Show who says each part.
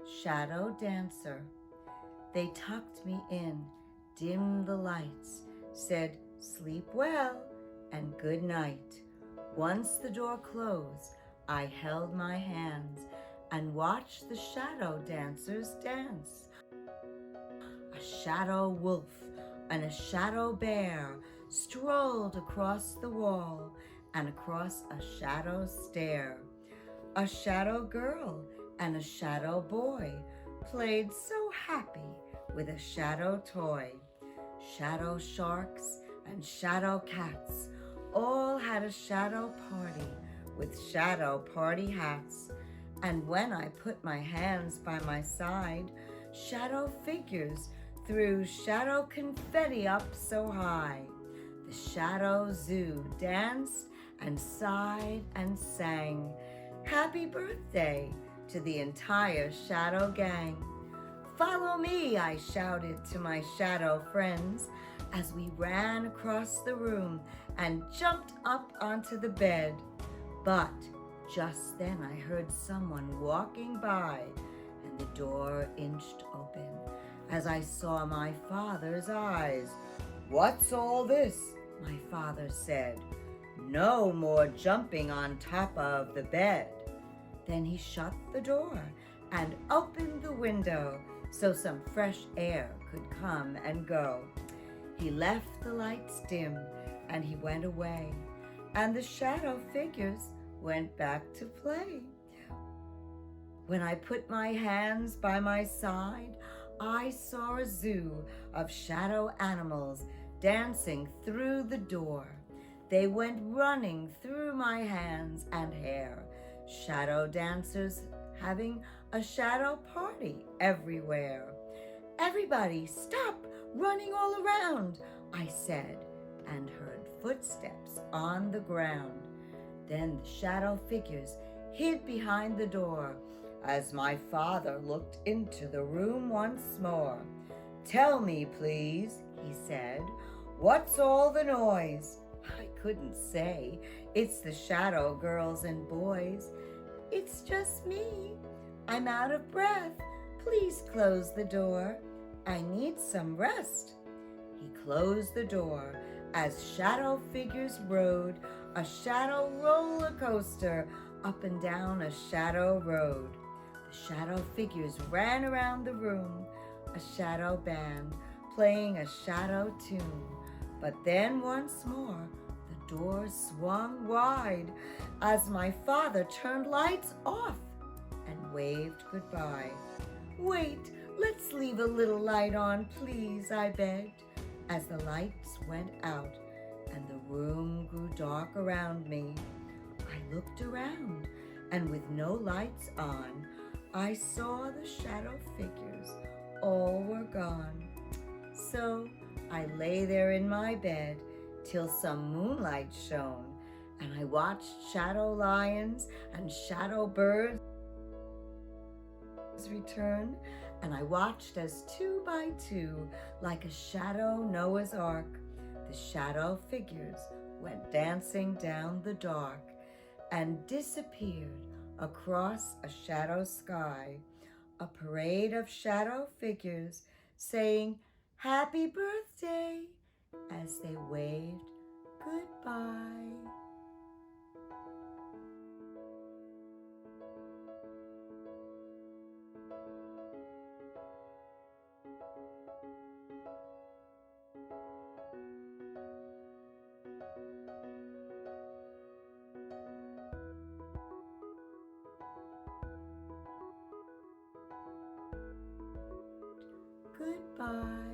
Speaker 1: shadow dancer. They tucked me in, dimmed the lights, said, "Sleep well and good night." Once the door closed, I held my hands and watched the shadow dancers dance. A shadow wolf and a shadow bear strolled across the wall and across a shadow stair. A shadow girl and a shadow boy played so happy with a shadow toy. Shadow sharks and shadow cats all had a shadow party with shadow party hats. And when I put my hands by my side, shadow figures threw shadow confetti up so high. The shadow zoo danced and sighed and sang, "Happy birthday" to the entire shadow gang. "Follow me," I shouted to my shadow friends as we ran across the room and jumped up onto the bed. But just then I heard someone walking by, and the door inched open as I saw my father's eyes. "What's all this?" my father said. "No more jumping on top of the bed." Then he shut the door and opened the window so some fresh air could come and go. He left the lights dim and he went away, and the shadow figures went back to play. When I put my hands by my side, I saw a zoo of shadow animals dancing through the door. They went running through my hands and hair, shadow dancers having a shadow party everywhere. "Everybody stop running all around," I said, and heard footsteps on the ground. Then the shadow figures hid behind the door as my father looked into the room once more. "Tell me, please," he said, "what's all the noise?" I couldn't say. "It's the shadow girls and boys." "It's just me. I'm out of breath. Please close the door. I need some rest." He closed the door as shadow figures rode a shadow roller coaster up and down a shadow road. The shadow figures ran around the room, a shadow band playing a shadow tune. But then once more the door swung wide as my father turned lights off and waved goodbye. "Wait, let's leave a little light on, please," I begged, as the lights went out and the room grew dark around me. I looked around, and with no lights on, I saw the shadow figures all were gone. So I lay there in my bed till some moonlight shone, and I watched shadow lions and shadow birds return, and I watched as 2 by 2, like a shadow Noah's Ark, the shadow figures went dancing down the dark and disappeared across a shadow sky, a parade of shadow figures saying "Happy birthday" as they waved goodbye. Goodbye.